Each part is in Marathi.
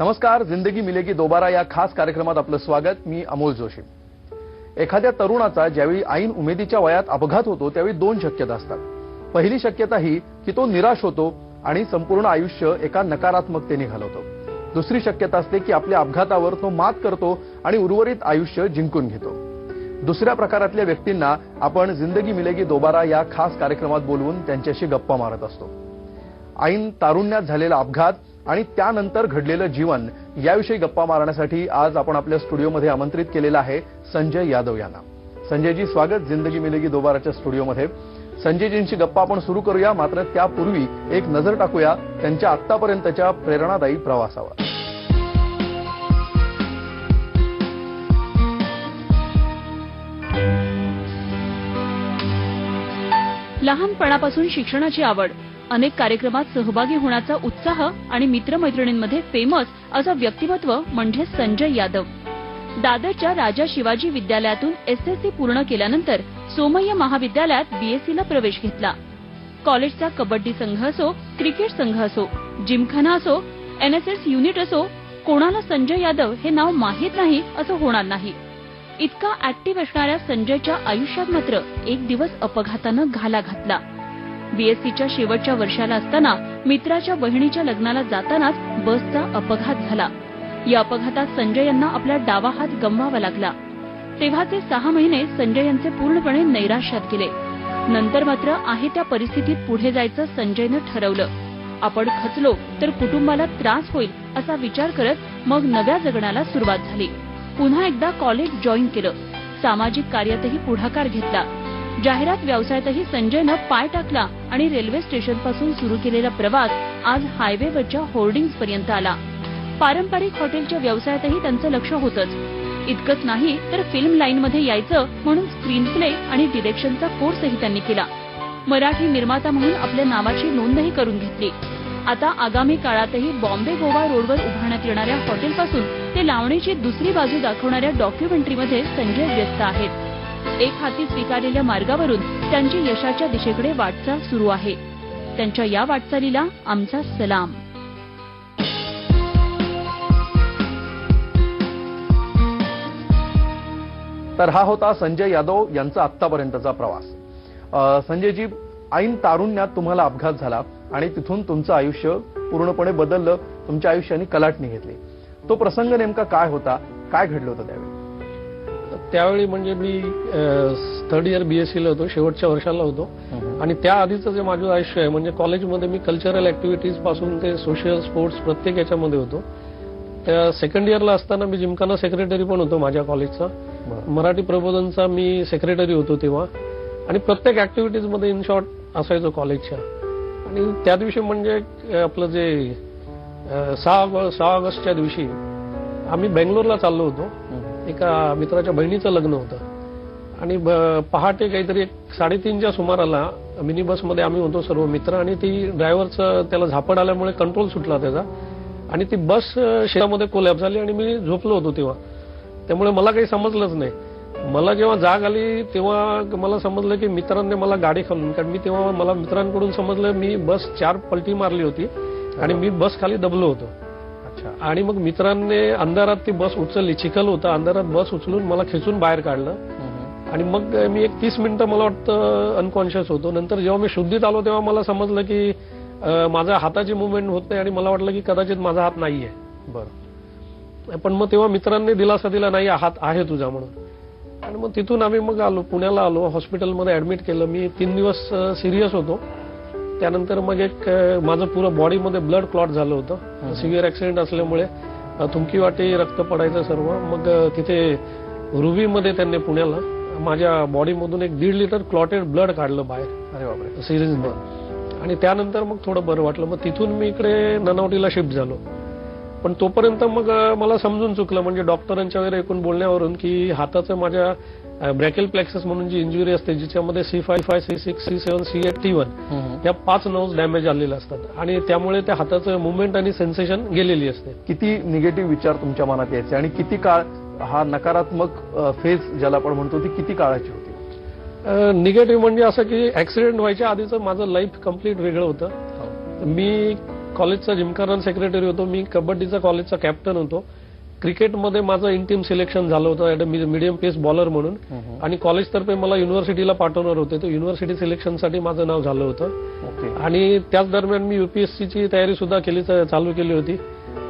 नमस्कार, जिंदगी मिलेगी दोबारा या खास कार्यक्रमात आपलं स्वागत. मी अमोल जोशी. एखाद्या तरुणाचा ज्यावेळी ऐन उमेदीच्या वयात अपघात होतो त्यावेळी दोन शक्यता असतात. पहिली शक्यता ही की तो निराश होतो आणि संपूर्ण आयुष्य एका नकारात्मकतेने घालवतो. दुसरी शक्यता असते की आपल्या अपघातावर तो मात करतो आणि उर्वरित आयुष्य जिंकून घेतो. दुसऱ्या प्रकारातल्या व्यक्तींना आपण जिंदगी मिलेगी दोबारा या खास कार्यक्रमात बोलवून त्यांच्याशी गप्पा मारत असतो. ऐन तारुण्यात झालेला अपघात आणि त्यानंतर घडलेलं जीवन याविषयी गप्पा मारण्यासाठी आज आपण आपल्या स्टुडिओमध्ये आमंत्रित केलेलं आहे संजय यादव यांना. संजयजी, स्वागत जिंदगी मिलेगी दोबाराच्या स्टुडिओमध्ये. संजयजींची गप्पा आपण सुरू करूया, मात्र त्यापूर्वी एक नजर टाकूया त्यांच्या आतापर्यंतच्या प्रेरणादायी प्रवासावर. लहानपणापासून शिक्षणाची आवड, अनेक कार्यक्रमात सहभागी होण्याचा उत्साह आणि मित्रमैत्रिणींमध्ये फेमस असं व्यक्तिमत्व म्हणजे संजय यादव. दादरच्या राजा शिवाजी विद्यालयातून एसएससी पूर्ण केल्यानंतर सोमय्या महाविद्यालयात बीएससीला प्रवेश घेतला. कॉलेजचा कबड्डी संघ असो, क्रिकेट संघ असो, जिमखाना असो, एनएसएस युनिट असो, कोणाला संजय यादव हे नाव माहीत नाही असं होणार नाही. इतका ऍक्टिव्ह असणाऱ्या संजयच्या आयुष्यात मात्र एक दिवस अपघातानं घाला घातला. बीएससीच्या शेवटच्या वर्षाला असताना मित्राच्या बहिणीच्या लग्नाला जातानाच बसचा अपघात झाला. या अपघातात संजय यांना आपला डावा हात गमवावा लागला. तेव्हाचे 6 महिने संजय यांचे पूर्णपणे नैराश्यात गेले. नंतर मात्र आहे त्या परिस्थितीत पुढे जायचं संजयनं ठरवलं. आपण खचलो तर कुटुंबाला त्रास होईल असा विचार करत मग नव्या जगण्याला सुरुवात झाली. पुन्हा एकदा कॉलेज जॉईन केलं. सामाजिक कार्यातही पुढाकार घेतला. जाहिरात व्यवसायातही संजयनं पाय टाकला आणि रेल्वे स्टेशनपासून सुरू केलेला प्रवास आज हायवेवरच्या होर्डिंग्ज पर्यंत आला. पारंपरिक हॉटेलच्या व्यवसायातही त्यांचं लक्ष होतंच. इतकंच नाही तर फिल्म लाईनमध्ये यायचं म्हणून स्क्रीन प्ले आणि डिरेक्शनचा कोर्सही त्यांनी केला. मराठी निर्माता म्हणून आपल्या नावाची नोंदही करून घेतली. आता आगामी काळातही बॉम्बे गोवा रोडवर उभारण्यात येणाऱ्या हॉटेलपासून ते लावणीची दुसरी बाजू दाखवणाऱ्या डॉक्युमेंटरीमध्ये संजय व्यस्त आहेत. एक हाती स्वीकारलेल्या मार्गावरून त्यांची यशाच्या दिशेकडे वाटचाल सुरू आहे. त्यांच्या या वाटचालीला आमचा सलाम. तर हा होता संजय यादव यांचा आतापर्यंतचा प्रवास. संजयजी, ऐन तारुण्यात तुम्हाला अपघात झाला आणि तिथून तुमचं आयुष्य पूर्णपणे बदललं. तुमच्या आयुष्याने कलाटणी घेतली. तो प्रसंग नेमका काय होता? काय घडलं होतं त्यावेळी? त्यावेळी म्हणजे मी 3rd इयर बीएससीला होतो, शेवटच्या वर्षाला होतो. आणि त्याआधीचं जे माझं आयुष्य आहे म्हणजे कॉलेजमध्ये मी कल्चरल ऍक्टिव्हिटीज पासून ते सोशल स्पोर्ट्स प्रत्येक याच्यामध्ये होतो. त्या 2nd इयरला असताना मी जिमखाना सेक्रेटरी पण होतो माझ्या कॉलेजचा. मराठी प्रबोधनचा मी सेक्रेटरी होतो तेव्हा. आणि प्रत्येक ऍक्टिव्हिटीजमध्ये इन शॉर्ट असायचो कॉलेजच्या. आणि त्या दिवशी म्हणजे आपलं जे 6 ऑगस्टच्या दिवशी आम्ही बेंगलोरला चाललो होतो. एका मित्राच्या बहिणीचं लग्न होतं. आणि पहाटे काहीतरी 3:30च्या सुमाराला मिनी बसमध्ये आम्ही होतो सर्व मित्र. आणि ती ड्रायव्हरचं त्याला झापड आल्यामुळे कंट्रोल सुटला त्याचा आणि ती बस शेतामध्ये कोलॅप्स झाली. आणि मी झोपलो होतो तेव्हा, त्यामुळे मला काही समजलंच नाही. मला जेव्हा जाग आली तेव्हा मला समजलं की मित्रांनी मला गाडी खालून, कारण मी तेव्हा मला मित्रांकडून समजलं मी बस 4 पलटी मारली होती आणि मी बस खाली दबलो होतो. आणि मग मित्रांनी अंधारात ती बस उचलली. चिखल होता, अंधारात बस उचलून मला खेचून बाहेर काढलं. आणि मग मी एक 30 मिनिटं मला वाटतं अनकॉन्शियस होतो. नंतर जेव्हा मी शुद्धीत आलो तेव्हा मला समजलं की माझ्या हाताची मुवमेंट होत नाही आणि मला वाटलं की कदाचित माझा हात नाहीये. बरं. पण मग तेव्हा मित्रांनी दिलासा दिला, नाही हात आहे तुझा म्हणून. आणि मग तिथून आम्ही मग आलो, पुण्याला आलो. हॉस्पिटलमध्ये ऍडमिट केलं. मी 3 दिवस सिरियस होतो. त्यानंतर मग एक माझं पुरं बॉडीमध्ये ब्लड क्लॉट झालं होतं. सिव्हिअर ऍक्सिडेंट असल्यामुळे थुंकीवाटी रक्त पडायचं सर्व. मग तिथे रुवीमध्ये त्यांनी पुण्याला माझ्या बॉडीमधून एक 1.5 लिटर क्लॉटेड ब्लड काढलं बाहेर. अरे बापरे, सिरियसमध्ये. आणि त्यानंतर मग थोडं बरं वाटलं. मग तिथून मी इकडे ननावटीला शिफ्ट झालो. पण तोपर्यंत मग मला समजून चुकलं म्हणजे डॉक्टरांच्या वगैरे एकूण बोलण्यावरून की हाताचं माझ्या ब्रॅकेल प्लेक्सस म्हणून जी इंजुरी असते जिच्यामध्ये C5, C6, C7, C8, T1 या 5 नर्व्स डॅमेज झालेले असतात. आणि त्यामुळे त्या हाताचं मुवमेंट आणि सेन्सेशन गेलेली असते. किती निगेटिव्ह विचार तुमच्या मनात यायचे आणि किती काळ हा नकारात्मक फेज ज्याला आपण म्हणतो ती किती काळाची होती? निगेटिव्ह म्हणजे असं की ऍक्सिडेंट व्हायच्या आधीचं माझं लाईफ कम्प्लीट वेगळं होतं. मी कॉलेजचा जिमखाना सेक्रेटरी होतो, मी कबड्डीचा कॉलेजचा कॅप्टन होतो, क्रिकेटमध्ये माझं इन टीम सिलेक्शन झालं होतं मीडियम पेस बॉलर म्हणून, आणि कॉलेजतर्फे मला युनिव्हर्सिटीला पाठवणार होते, तर युनिव्हर्सिटी सिलेक्शनसाठी माझं नाव झालं होतं. आणि त्याच दरम्यान मी युपीएससीची तयारी सुद्धा चालू केली होती.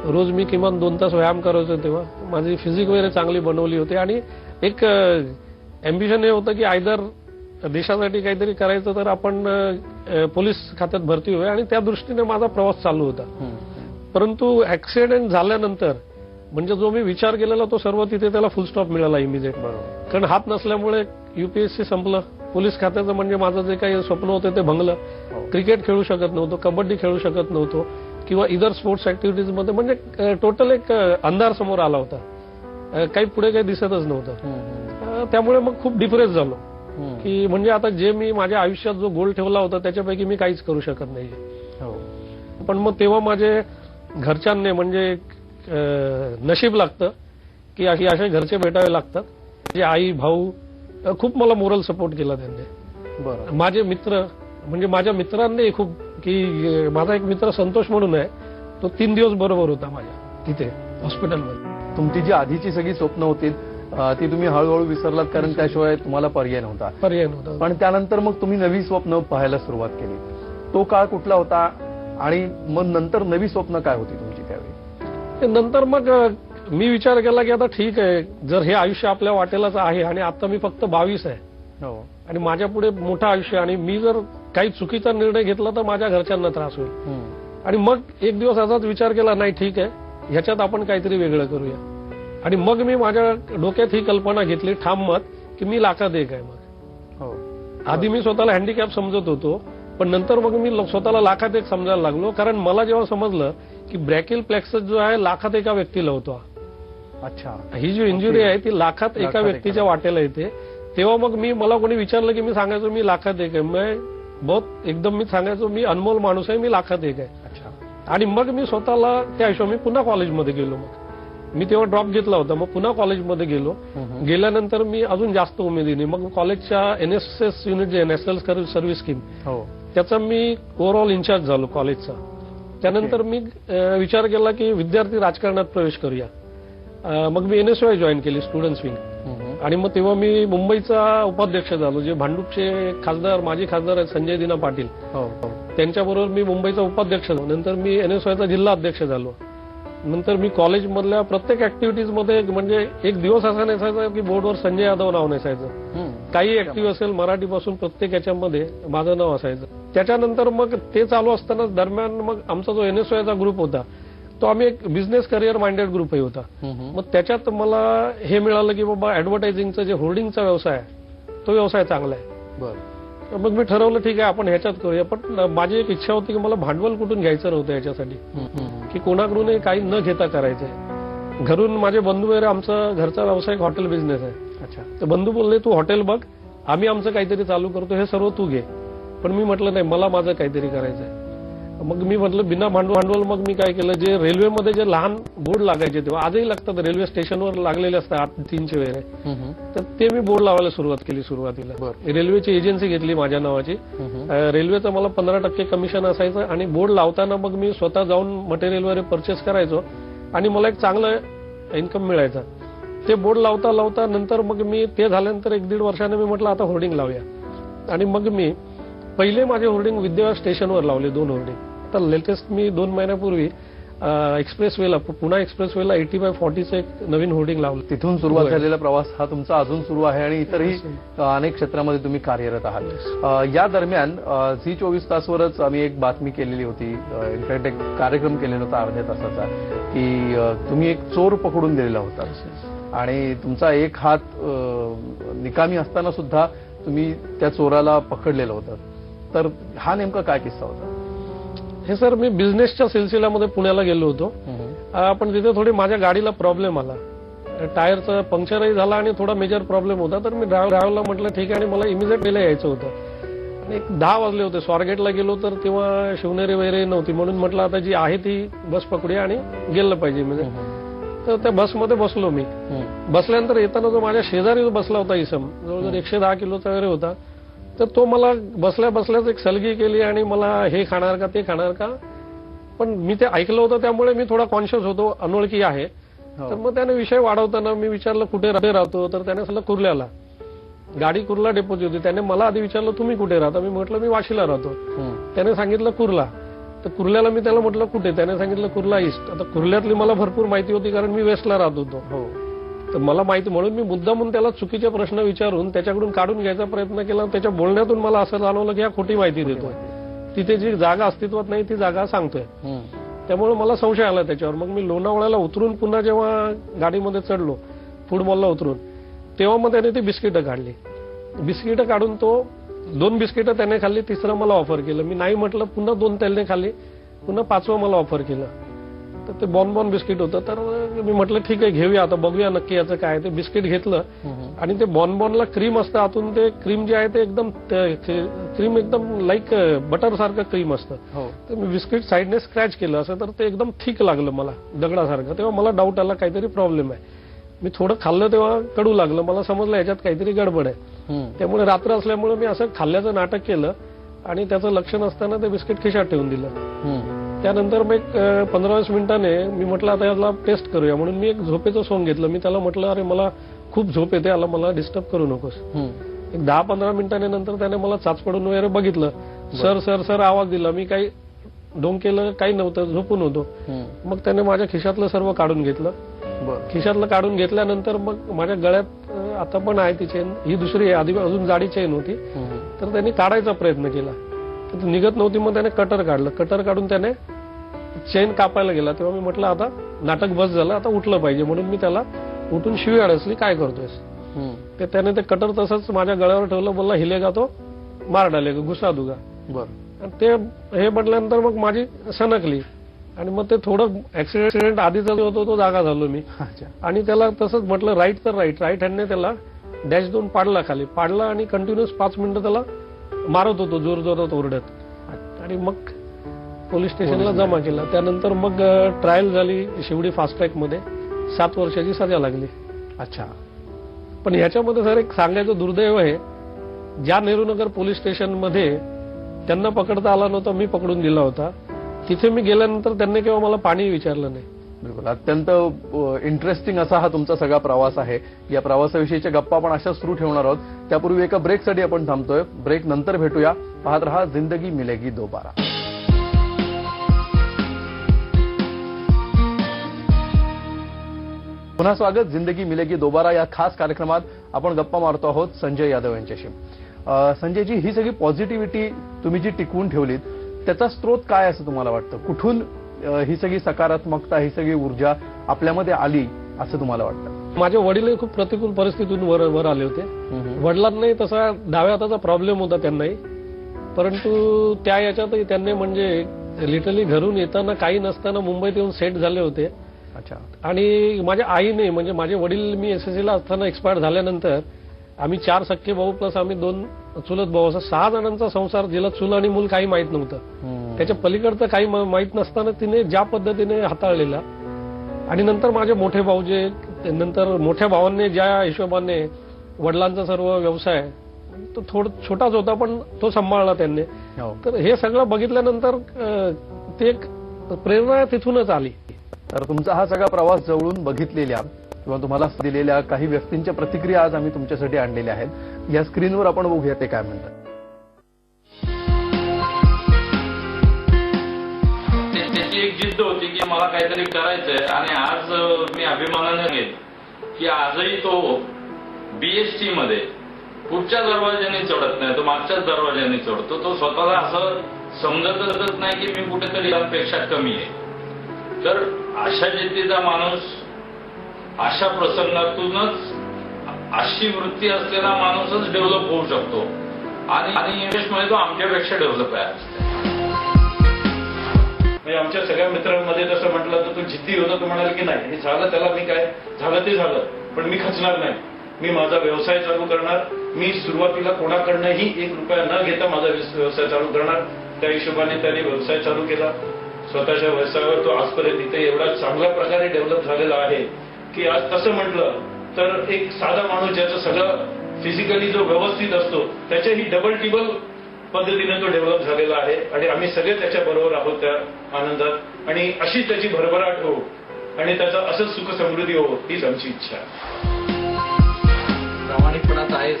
रोज मी किमान 2 तास व्यायाम करायचो. तेव्हा माझी फिजिक वगैरे चांगली बनवली होती आणि एक अँबिशन हे होतं की आयदर देशासाठी काहीतरी करायचं तर आपण पोलीस खात्यात भरती होऊया, आणि त्या दृष्टीने माझा प्रवास चालू होता. परंतु ऍक्सिडेंट झाल्यानंतर म्हणजे जो मी विचार केलेला तो सर्व तिथे त्याला फुल स्टॉप मिळाला इमिजिएट. कारण हात नसल्यामुळे युपीएससी संपलं, पोलीस खात्याचं म्हणजे माझं जे काही स्वप्न होतं ते भंगलं. क्रिकेट खेळू शकत नव्हतो, कबड्डी खेळू शकत नव्हतो किंवा इतर स्पोर्ट्स ऍक्टिव्हिटीजमध्ये, म्हणजे टोटल एक अंधार समोर आला होता, काही पुढे काही दिसतच नव्हतं. त्यामुळे मग खूप डिप्रेस झालो की म्हणजे आता जे मी माझ्या आयुष्यात जो गोल ठेवला होता त्याच्यापैकी मी काहीच करू शकत नाही. पण मग तेव्हा माझे घरच्यांनी म्हणजे नशीब लागतं की असे घरचे भेटावे लागतात. जे आई भाऊ खूप मला मोरल सपोर्ट केला त्यांनी. माझे मित्र म्हणजे माझ्या मित्रांनी खूप, की माझा एक मित्र संतोष म्हणून आहे, तो 3 दिवस बरोबर होता माझ्या तिथे हॉस्पिटलमध्ये. तुमची जी आधीची सगळी स्वप्न होती ती तुम्ही हळूहळू विसरलात, कारण त्याशिवाय तुम्हाला पर्याय नव्हता. पण त्यानंतर मग तुम्ही नवी स्वप्न पाहायला सुरुवात केली. तो काळ कुठला होता आणि मग नंतर नवी स्वप्न काय होती तुमची त्यावेळी? नंतर मग मी विचार केला की आता ठीक आहे, जर हे आयुष्य आपल्या वाटेलाच आहे आणि आता मी फक्त 22 आहे आणि माझ्या पुढे मोठं आयुष्य, आणि मी जर काही चुकीचा निर्णय घेतला तर माझ्या घरच्यांना त्रास होईल. आणि मग एक दिवस असाच विचार केला, नाही ठीक आहे, ह्याच्यात आपण काहीतरी वेगळं करूया. आणि मग मी माझ्या डोक्यात ही कल्पना घेतली ठाम मत की मी लाखात एक आहे. मग आधी मी स्वतःला हँडिकॅप समजत होतो, पण नंतर मग मी स्वतःला लाखात एक समजायला लागलो. कारण मला जेव्हा समजलं की ब्रॅकिल प्लेक्सस जो आहे लाखात एका व्यक्तीला होतो. अच्छा, ही जी इंजुरी आहे ती लाखात एका व्यक्तीच्या वाटेला येते, तेव्हा मग मला कोणी विचारलं की मी सांगायचो मी लाखात एक आहे. एकदम मी सांगायचो मी अनमोल माणूस आहे, मी लाखात एक आहे. आणि मग मी स्वतःला त्या हिशोबाने मी पुन्हा कॉलेजमध्ये गेलो. मग मी तेव्हा ड्रॉप घेतला होता, मग पुन्हा कॉलेजमध्ये गेलो. गेल्यानंतर मी अजून जास्त उमेदीने मग कॉलेजच्या NSS युनिट जे नॅशनल सर्व्हिस स्कीम त्याचा मी ओव्हरऑल इन्चार्ज झालो कॉलेजचा. त्यानंतर मी विचार केला की विद्यार्थी राजकारणात प्रवेश करूया. मग मी NSY जॉईन केली, स्टुडंट्स विंग. आणि मग तेव्हा मी मुंबईचा उपाध्यक्ष झालो. जे भांडूपचे खासदार माजी खासदार आहेत संजय दिना पाटील, त्यांच्याबरोबर मी मुंबईचा उपाध्यक्ष झालो. नंतर मी NSYचा जिल्हा अध्यक्ष झालो. नंतर मी कॉलेजमधल्या प्रत्येक ऍक्टिव्हिटीजमध्ये, म्हणजे एक दिवस असा नसायचा की बोर्डवर संजय यादव नाव नसायचं. काही ऍक्टिव्ह असेल मराठीपासून प्रत्येक याच्यामध्ये माझं नाव असायचं. त्याच्यानंतर मग ते चालू असताना दरम्यान मग आमचा जो NSYचा ग्रुप होता तो आम्ही एक बिझनेस करिअर माइंडेड ग्रुपही होता. मग त्याच्यात मला हे मिळालं की बाबा ऍडव्हर्टायझिंगचा जे होर्डिंगचा व्यवसाय आहे तो व्यवसाय चांगला आहे. मग मी ठरवलं ठीक आहे आपण ह्याच्यात करूया. पण माझी एक इच्छा होती की मला भांडवल कुठून घ्यायचं नव्हतं याच्यासाठी, की कोणाकडूनही काही न घेता करायचंय. घरून माझे बंधू वगैरे, आमचा घरचा व्यवसाय हॉटेल बिझनेस आहे. अच्छा, तर बंधू बोलले तू हॉटेल बघ, आम्ही आमचं काहीतरी चालू करतो, हे सर्व तू घे. पण मी म्हटलं नाही, मला माझं काहीतरी करायचंय. मग मी म्हटलं बिना भांडवल मग मी काय केलं, जे रेल्वेमध्ये जे लहान बोर्ड लागायचे तेव्हा आजही लागतात, रेल्वे स्टेशनवर लागलेले असतात 300 वगैरे, तर ते मी बोर्ड लावायला सुरुवात केली. सुरुवातीला रेल्वेची एजन्सी घेतली माझ्या नावाची. रेल्वेचं मला 15% कमिशन असायचं आणि बोर्ड लावताना मग मी स्वतः जाऊन मटेरियल वगैरे परचेस करायचो आणि मला एक चांगलं इन्कम मिळायचा. ते बोर्ड लावता लावता नंतर मग मी ते झाल्यानंतर 1-1.5 वर्षाने मी म्हटलं आता होर्डिंग लावूया. आणि मग मी पहिले माझे होर्डिंग विद्यावास स्टेशनवर लावले, 2 होर्डिंग. तर लेटेस्ट मी 2 महिन्यापूर्वी एक्सप्रेसवेला, पुणा एक्सप्रेसवेला 80/40चं एक नवीन होर्डिंग लावलं. तिथून सुरुवात झालेला प्रवास हा तुमचा अजून सुरू आहे आणि इतरही अनेक क्षेत्रामध्ये तुम्ही कार्यरत आहात. या दरम्यान झी24 तासवरच आम्ही एक बातमी केलेली होती, इनफॅक्ट एक कार्यक्रम केलेला होता अर्ध्या तासाचा, की तुम्ही एक चोर पकडून दिलेला होता आणि तुमचा एक हात निकामी असताना सुद्धा तुम्ही त्या चोराला पकडलेलं होतं. तर हा नेमका काय किस्सा होता? हे सर, मी बिझनेसच्या सिलसिल्यामध्ये पुण्याला गेलो होतो. पण तिथे थोडी माझ्या गाडीला प्रॉब्लेम आला, टायरचा पंक्चरही झाला आणि थोडा मेजर प्रॉब्लेम होता. तर मी ड्रायव्हरला म्हटलं ठीक आहे, आणि मला इमिजिएटली यायचं होतं. आणि 10 वाजले होते, स्वारगेटला गेलो तर तेव्हा शिवनेरी वगैरे नव्हती, म्हणून म्हटलं आता जी आहे ती बस पकडूया आणि गेलं पाहिजे. म्हणजे तर त्या बसमध्ये बसलो मी. बसल्यानंतर येताना जो माझ्या शेजारी बसला होता इसम, जवळजवळ 110 किलोचा वगैरे होता, तर तो मला बसल्या बसल्याच एक सलगी केली आणि मला हे खाणार का ते खाणार का. पण मी ते ऐकलं होतं त्यामुळे मी थोडा कॉन्शियस होतो, अनोळखी आहे. तर मग त्याने विषय वाढवताना मी विचारलं कुठे राहतो, तर त्याने सांगितलं कुर्ल्याला. गाडी कुर्ला डेपोची होती. त्याने मला आधी विचारलं तुम्ही कुठे राहता, मी म्हटलं मी वाशीला राहतो. त्याने सांगितलं कुर्ला. तर कुर्ल्याला मी त्याला म्हटलं कुठे, त्याने सांगितलं कुर्ला ईस्ट. आता कुर्ल्यातली मला भरपूर माहिती होती कारण मी वेस्टला राहत होतो. तर मला माहिती, म्हणून मी मुद्दामून त्याला चुकीचे प्रश्न विचारून त्याच्याकडून काढून घ्यायचा प्रयत्न केला. त्याच्या बोलण्यातून मला असं जाणवलं की हा खोटी माहिती देतोय. तिथे जी जागा अस्तित्वात नाही ती जागा सांगतोय. त्यामुळे मला संशय आला त्याच्यावर. मग मी लोणावळ्याला उतरून पुन्हा जेव्हा गाडीमध्ये चढलो, फूड मॉलला उतरून, तेव्हा मग त्याने ती बिस्किटं काढली. बिस्किटं काढून तो 2 बिस्किटं त्याने खाल्ली, तिसरं मला ऑफर केलं. मी नाही म्हटलं, पुन्हा 2 त्याने खाल्ली, पुन्हा 5वं मला ऑफर केलं. तर ते बॉन बिस्किट होतं. तर मी म्हटलं ठीक आहे घेऊया, आता बघूया नक्की याचं काय. ते बिस्किट घेतलं आणि ते बॉनला क्रीम असतं आतून. ते क्रीम जे आहे ते एकदम क्रीम एकदम लाईक बटर सारखं क्रीम असतं. तर मी बिस्किट साईडने स्क्रॅच केलं असं, तर ते एकदम थिक लागलं मला दगडासारखं. तेव्हा मला डाऊट आला काहीतरी प्रॉब्लेम आहे. मी थोडं खाल्लं तेव्हा कडू लागलं. मला समजलं याच्यात काहीतरी गडबड आहे. त्यामुळे रात्र असल्यामुळे मी असं खाल्ल्याचं नाटक केलं आणि त्याचं लक्ष नसताना ते बिस्किट खिशात ठेवून दिलं. त्यानंतर मग एक 15-20 मिनिटांनी मी म्हटलं आता याला टेस्ट करूया, म्हणून मी एक झोपेचं सोंग घेतलं. मी त्याला म्हटलं अरे मला खूप झोप येते, आला मला डिस्टर्ब करू नकोस. एक 10-15 मिनिटांनी नंतर त्याने मला चाचपडून वगैरे बघितलं. सर सर सर आवाज दिला. मी काही ढोंग केलं काही नव्हतं, झोपून होतो. मग त्याने माझ्या खिशातलं सर्व काढून घेतलं. खिशातलं काढून घेतल्यानंतर मग माझ्या गळ्यात आता पण आहे ती चेन, ही दुसरी आहे, आधी अजून जाडी चेन होती. तर त्यांनी काढायचा प्रयत्न केला, तर निघत नव्हती. मग त्याने कटर काढलं. कटर काढून त्याने चेन कापायला गेला. तेव्हा मी म्हटलं आता नाटक बस झालं, आता उठलं पाहिजे. म्हणून मी त्याला उठून शिवी अडचली, काय करतोयस. ते त्याने ते कटर तसंच माझ्या गळ्यावर ठेवलं. बोलला हिलेगा तो मार डालेगा, घुसा दूगा. बरं. ते हे म्हटल्यानंतर मग माझी सनकली आणि मग ते थोडं ऍक्सिडेंट आधीचा जो होतो तो जागा झालो मी. आणि त्याला तसंच म्हटलं राईट तर राईट हँडने त्याला डॅश देऊन पाडला, खाली पाडला आणि कंटिन्युअस 5 मिनिटं त्याला मारत होतो जोर जोरात ओरडत. आणि मग पोलीस स्टेशनला जमा केला. त्यानंतर मग ट्रायल झाली शिवडी फास्ट ट्रॅक मध्ये. 7 वर्षाची सजा लागली. अच्छा. पण ह्याच्यामध्ये सर एक सांगायचं दुर्दैव आहे, ज्या नेहरूनगर पोलीस स्टेशन मध्ये त्यांना पकडता आला नव्हता, मी पकडून दिला होता. तिथे मी गेल्यानंतर त्यांनी केव्हा मला पाणी विचारलं नाही. बिलकुल. अत्यंत इंटरेस्टिंग असा हा तुमचा सगळा प्रवास आहे. या प्रवासाविषयीच्या गप्पा आपण अशा सुरू ठेवणार आहोत. त्यापूर्वी एका ब्रेकसाठी आपण थांबतोय. ब्रेक नंतर भेटूया. पाहत रहा जिंदगी मिलेगी दोबारा. पुन्हा स्वागत जिंदगी मिलेगी दोबारा या खास कार्यक्रमात. आपण गप्पा मारतो आहोत संजय यादव यांच्याशी. संजयजी, ही सगळी पॉझिटिव्हिटी तुम्ही जी टिकवून ठेवलीत, त्याचा स्रोत काय असं तुम्हाला वाटतं? कुठून ही सगळी सकारात्मकता, ही सगळी ऊर्जा आपल्यामध्ये आली असं तुम्हाला वाटतं? माझे वडील खूप प्रतिकूल परिस्थितीतून वर आले होते. वडिलांनाही तसा डाव्या हाताचा प्रॉब्लेम होता त्यांनाही, परंतु त्या याच्यातही त्यांनी म्हणजे लिटरली घरून येताना काही नसताना मुंबईत येऊन सेट झाले होते. अच्छा. आणि माझ्या आईने म्हणजे माझे वडील मी एसएससीला असताना एक्सपायर झाल्यानंतर आम्ही 4 सख्खे भाऊ प्लस आम्ही 2 चुलत भाऊ, असा 6 जणांचा संसार, जिला चूल आणि मूल काही माहित नव्हतं. त्याच्या पलीकडचं काही माहित नसताना तिने ज्या पद्धतीने हाताळलेला. आणि नंतर माझे मोठे भाऊ जे नंतर मोठ्या भावांनी ज्या हिशोबाने वडिलांचा सर्व व्यवसाय तो छोटाच होता पण तो सांभाळला त्यांनी. तर हे सगळं बघितल्यानंतर ते एक प्रेरणा तिथूनच आली. तर तुमचा हा सगळा प्रवास जवळून बघितलेल्या किंवा तुम्हाला दिलेल्या काही व्यक्तींच्या प्रतिक्रिया आज आम्ही तुमच्यासाठी आणलेल्या आहेत. या स्क्रीनवर आपण बघूया ते काय म्हणतात. त्याची एक जिद्द होती की मला काहीतरी करायचंय. आणि आज मी अभिमानाने सांगेन की आजही तो बीएसटी मध्ये पुढच्या दरवाज्याने चढत नाही, तो मागच्याच दरवाज्याने चढतो. तो स्वतःला असं समजतच नाही की मी कुठेतरी यापेक्षा कमी आहे. तर अशा जिद्दीचा माणूस, अशा प्रसंगातूनच अशी वृत्ती असलेला माणूसच डेव्हलप होऊ शकतो. आणि इंग्लिशमध्ये तो आमच्यापेक्षा डेव्हलप आहे. म्हणजे आमच्या सगळ्या मित्रांमध्ये तसं म्हटलं तर तो जिद्दी होता. तो म्हणाला की नाही हे झालं, त्याला मी काय झालं ते झालं, पण मी खचणार नाही, मी माझा व्यवसाय चालू करणार. मी सुरुवातीला कोणाकडनंही 1 रुपया न घेता माझा व्यवसाय चालू करणार. त्या हिशोबाने त्याने व्यवसाय चालू केला. स्वतःच्या व्यवसायावर तो आजपर्यंत इथे एवढा चांगल्या प्रकारे डेव्हलप झालेला आहे की आज तसं म्हटलं तर एक साधा माणूस ज्याचं सगळं फिजिकली जो व्यवस्थित असतो त्याच्याही डबल टिबल पद्धतीने तो डेव्हलप झालेला आहे आणि आम्ही सगळे त्याच्या बरोबर आहोत त्या आनंदात, आणि अशीच त्याची भरभराट हो आणि त्याचा असंच सुख समृद्धी हो हीच आमची इच्छा आहे. प्रामाणिकपणात आहेच.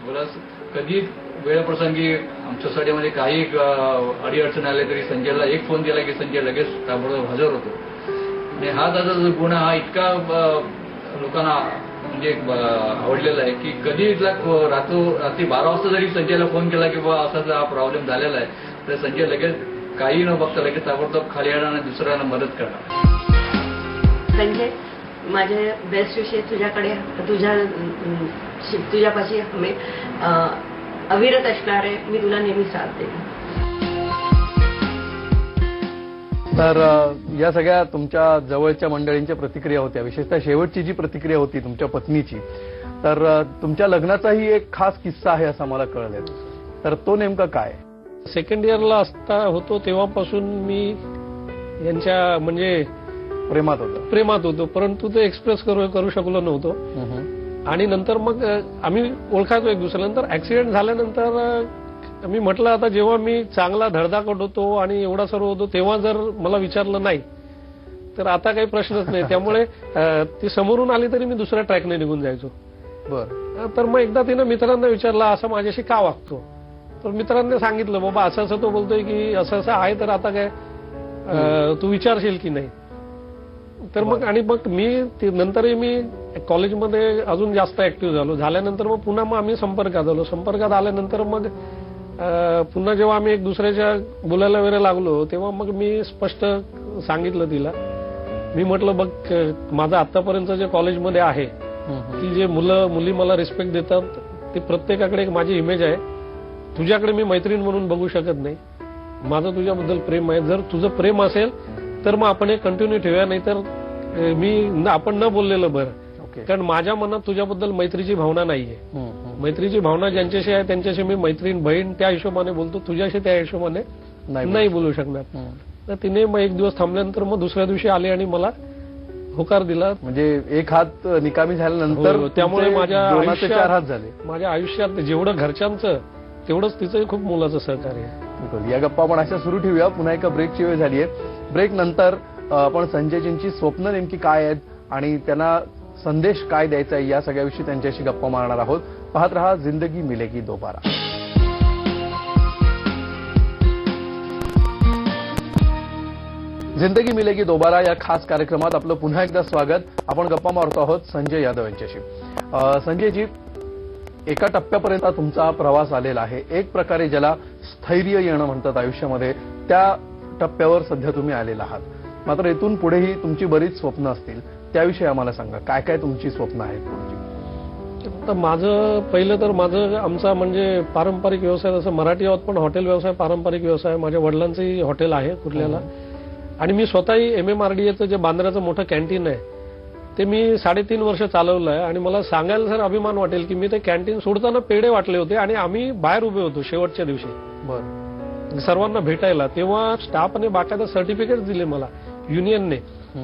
बरंच कधी वेळप्रसंगी आमच्या सोसायटीमध्ये काही अडीअडचण आले तरी संजयला एक फोन केला की संजय लगेच ताबडतोब हजर होतो. आणि हा त्याचा जो गुण हा इतका लोकांना म्हणजे आवडलेला आहे की कधी इथला रात्री 12 वाजता जरी संजयला फोन केला की बाबा असा हा प्रॉब्लेम झालेला आहे तर संजय लगेच काही न बघता लगेच ताबडतोब खाली येणार आणि दुसऱ्यांना मदत करणार. संजय, माझे बेस्ट विषय तुझ्याकडे तुझ्यापाशी मी अविरत असणार आहे. मी तुला नेहमी साथ देईन. तर या सगळ्या तुमच्या जवळच्या मंडळींच्या प्रतिक्रिया होत्या, विशेषतः शेवटची जी प्रतिक्रिया होती तुमच्या पत्नीची, तर तुमच्या लग्नाचाही एक खास किस्सा आहे असं मला कळलं. तर तो नेमका काय? सेकंड इयरला असता होतो तेव्हापासून मी यांच्या म्हणजे प्रेमात होतो, परंतु ते एक्सप्रेस करू शकलो नव्हतो. आणि नंतर मग आम्ही ओळखायचो एक दुसऱ्या. नंतर ऍक्सिडेंट झाल्यानंतर मी म्हटलं आता जेव्हा मी चांगला धडधाकट होतो आणि एवढा सर्व होतो तेव्हा जर मला विचारलं नाही तर आता काही प्रश्नच नाही. त्यामुळे ती समोरून आली तरी मी दुसऱ्या ट्रॅकने निघून जायचो. बरं. तर मग एकदा तिनं मित्रांना विचारलं असं माझ्याशी का वागतो, तर मित्रांनी सांगितलं बाबा असं असं तो बोलतोय की असं असं आहे तर आता काय तू विचारशील की नाही. तर मग आणि मग मी नंतरही मी कॉलेजमध्ये अजून जास्त ऍक्टिव्ह झाल्यानंतर मग पुन्हा मग आम्ही संपर्कात आल्यानंतर मग पुन्हा जेव्हा आम्ही एक दुसऱ्याच्या बोलायला वगैरे लागलो तेव्हा मग मी स्पष्ट सांगितलं तिला. मी म्हटलं बघ माझं आतापर्यंत जे कॉलेजमध्ये आहे की जे मुली मला रिस्पेक्ट देतात ती प्रत्येकाकडे एक माझी इमेज आहे. तुझ्याकडे मी मैत्रीण म्हणून बघू शकत नाही. माझं तुझ्याबद्दल प्रेम आहे. जर तुझं प्रेम असेल तर मग आपण हे कंटिन्यू ठेवूया, नाहीतर आपण न बोललेलं बरं. कारण माझ्या मनात तुझ्याबद्दल मैत्रीची भावना नाहीये. मैत्रीची भावना ज्यांच्याशी आहे त्यांच्याशी मी मैत्रीण बहीण त्या हिशोबाने बोलतो, तुझ्याशी त्या हिशोबाने नाही बोलू शकणार. तर तिने मग एक दिवस थांबल्यानंतर मग दुसऱ्या दिवशी आले आणि मला होकार दिला. म्हणजे एक हात निकामी झाल्यानंतर त्यामुळे माझ्या 4 हात झाले. माझ्या आयुष्यात जेवढं घरच्यांचं तेवढंच तिचंही खूप मोलाचं सहकार्य आहे. या गप्पा आपण अशा सुरू ठेवूया. पुन्हा एका ब्रेकची वेळ झाली आहे. ब्रेक नंतर आपण संजयजींची स्वप्न नेमकी काय आहेत आणि त्यांना संदेश काय द्यायचा आहे या सगळ्याविषयी त्यांच्याशी गप्पा मारणार आहोत. पाहत रहा जिंदगी मिलेगी दोबारा. जिंदगी मिलेगी दोबारा या खास कार्यक्रमात आपलं पुन्हा एकदा स्वागत. आपण गप्पा मारतो आहोत संजय यादव यांच्याशी. संजयजी, एका टप्प्यापर्यंत तुमचा प्रवास आलेला आहे. एक प्रकारे ज्याला स्थैर्य येणं म्हणतात आयुष्यामध्ये, त्या टप्प्यावर सध्या तुम्ही आलेला आहात. मात्र इथून पुढेही तुमची बरीच स्वप्न असतील, त्याविषयी आम्हाला सांगा. काय काय तुमची स्वप्न आहेत तुमची? तर पहिलं तर आमचा म्हणजे पारंपरिक व्यवसाय, जसं मराठी आहोत पण हॉटेल व्यवसाय पारंपरिक व्यवसाय. माझ्या वडिलांचंही हॉटेल आहे कुर्ल्याला. आणि मी स्वतःही MMRDAचं जे बांद्र्याचं मोठं कॅन्टीन आहे ते मी 3.5 वर्ष चालवलं आहे. आणि मला सांगायला सर अभिमान वाटेल की मी ते कॅन्टीन सोडताना पेढे वाटले होते आणि आम्ही बाहेर उभे होतो शेवटच्या दिवशी सर्वांना भेटायला. तेव्हा स्टाफने बाकायदा सर्टिफिकेट दिले मला युनियनने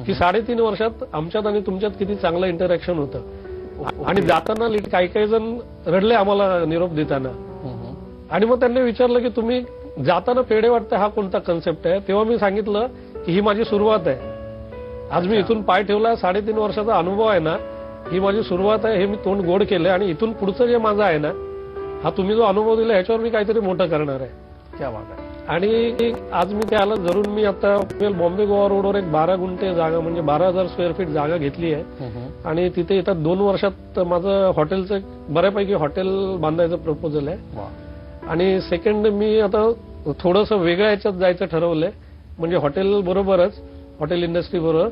की 3.5 वर्षात आमच्यात आणि तुमच्यात किती चांगलं इंटरॅक्शन होतं. आणि जाताना काही जण रडले आम्हाला निरोप देताना. आणि मग त्यांनी विचारलं की तुम्ही जाताना पेढे वाटतं हा कोणता कन्सेप्ट आहे. तेव्हा मी सांगितलं की ही माझी सुरुवात आहे. आज मी इथून पाय ठेवला, 3.5 वर्षाचा अनुभव आहे ना, ही माझी सुरुवात आहे. हे मी तोंड गोड केलंय आणि इथून पुढचं जे माझं आहे ना, हा तुम्ही जो अनुभव दिला ह्याच्यावर मी काहीतरी मोठं करणार आहे. क्या बात आहे. आणि आज मी त्याला जरूर मी आता बॉम्बे गोवा रोडवर एक 12 गुंठे जागा म्हणजे 12,000 स्क्वेअर फीट जागा घेतली आहे. आणि तिथे येतात 2 वर्षात माझं हॉटेलचं बऱ्यापैकी हॉटेल बांधायचं प्रपोजल आहे. आणि सेकंड मी आता थोडंसं वेगळ्या याच्यात जायचं ठरवलंय, म्हणजे हॉटेल बरोबरच हॉटेल इंडस्ट्री बरोबर.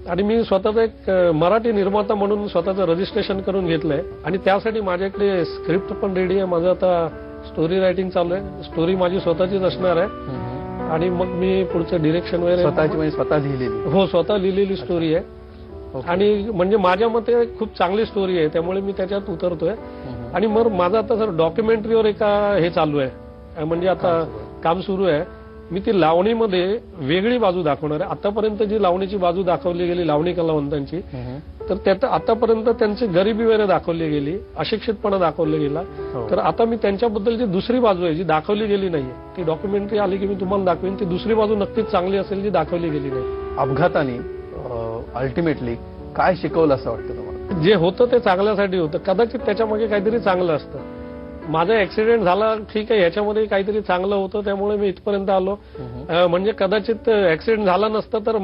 आणि मी स्वतःचा एक मराठी निर्माता म्हणून स्वतःचं रजिस्ट्रेशन करून घेतलंय. आणि त्यासाठी माझ्याकडे स्क्रिप्ट पण रेडी आहे. माझं आता स्टोरी रायटिंग चालू आहे. स्टोरी माझी स्वतःचीच असणार आहे. आणि मग मी पुढचं डिरेक्शन वगैरे स्वतः लिहिलेली. हो, स्वतः लिहिलेली स्टोरी आहे. आणि म्हणजे माझ्या मते खूप चांगली स्टोरी आहे, त्यामुळे मी त्याच्यात उतरतोय. आणि मग माझं आता सर डॉक्युमेंटरीवर एका हे चालू आहे, म्हणजे आता काम सुरू आहे. मी ती लावणीमध्ये वेगळी बाजू दाखवणार आहे. आतापर्यंत जी लावणीची बाजू दाखवली गेली लावणी कलावंतांची, तर त्यात आतापर्यंत त्यांची गरिबी वगैरे दाखवली गेली, अशिक्षितपणा दाखवला गेला. हो. तर आता मी त्यांच्याबद्दल जी दुसरी बाजू आहे जी दाखवली गेली नाहीये, ती डॉक्युमेंटरी आली की मी तुम्हाला दाखवेन. ती दुसरी बाजू नक्कीच चांगली असेल जी दाखवली गेली नाही. अपघाताने अल्टिमेटली काय शिकवलं असं वाटतं तुम्हाला? जे होतं ते चांगल्यासाठी होतं. कदाचित त्याच्यामागे काहीतरी चांगलं असतं. माझा ऍक्सिडेंट झाला, ठीक आहे, ह्याच्यामध्ये काहीतरी चांगलं होतं, त्यामुळे मी इथपर्यंत आलो. म्हणजे कदाचित ऍक्सिडेंट झाला नसतं तर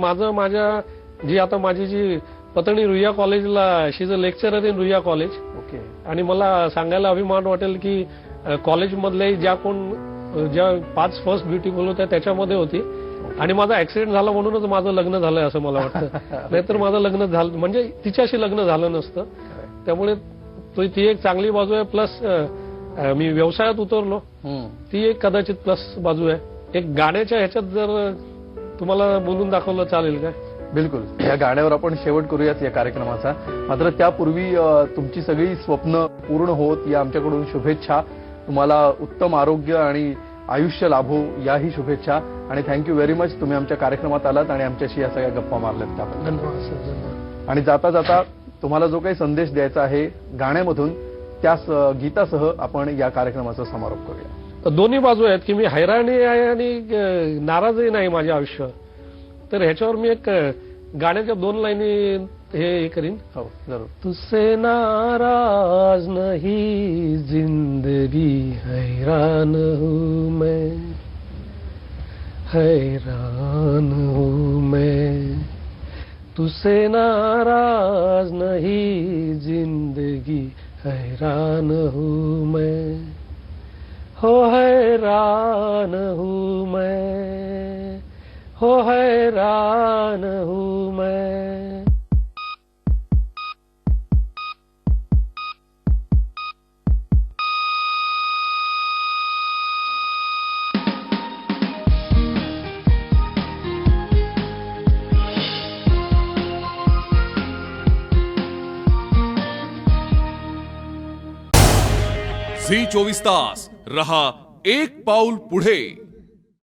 माझी जी पत्नी रुईया कॉलेजला, she is a lecturer in Ruia college. Okay. आणि मला सांगायला अभिमान वाटेल की कॉलेजमधल्या ज्या 5 फर्स्ट ब्युटिफुल होत्या त्याच्यामध्ये होती. आणि माझा ऍक्सिडेंट झाला म्हणूनच माझं लग्न झालंय असं मला वाटतं. नाहीतर माझं लग्न झालं म्हणजे तिच्याशी लग्न झालं नसतं. त्यामुळे ती एक चांगली बाजू आहे. प्लस मी व्यवसायात उतरलो, ती एक कदाचित प्लस बाजू आहे. एक गाण्याच्या ह्याच्यात जर तुम्हाला बोलून दाखवलं चालेल काय? बिलकुल. या गाण्यावर आपण शेवट करूयात या कार्यक्रमाचा. मात्र त्यापूर्वी तुमची सगळी स्वप्न पूर्ण होत या आमच्याकडून शुभेच्छा. तुम्हाला उत्तम आरोग्य आणि आयुष्य लाभो याही शुभेच्छा. आणि थँक्यू व्हेरी मच, तुम्ही आमच्या कार्यक्रमात आलात आणि आमच्याशी या सगळ्या गप्पा मारल्यात त्याबद्दल. धन्यवाद सर, धन्यवाद. आणि जाता जाता तुम्हाला जो काही संदेश द्यायचा आहे गाण्यामधून, त्या गीतासह आपण या कार्यक्रमाचा समारोप करूया. तर दोन्ही बाजू आहेत की मी हैराणी आहे आणि नाराजही नाही माझे आयुष्य. तर ह्याच्यावर मी एक गाण्याच्या 2 लाईनी हे करीन. हो, जरूर. तुझसे नाराज नहीं जिंदगी हैरान हूँ मैं, हैरान हूँ मैं. तुझसे नाराज नहीं जिंदगी हैरान हूँ मैं, हो हैरान हूँ मैं, हो हैरान हूँ मैं. झी 24 तास रहा एक पाऊल पुढे.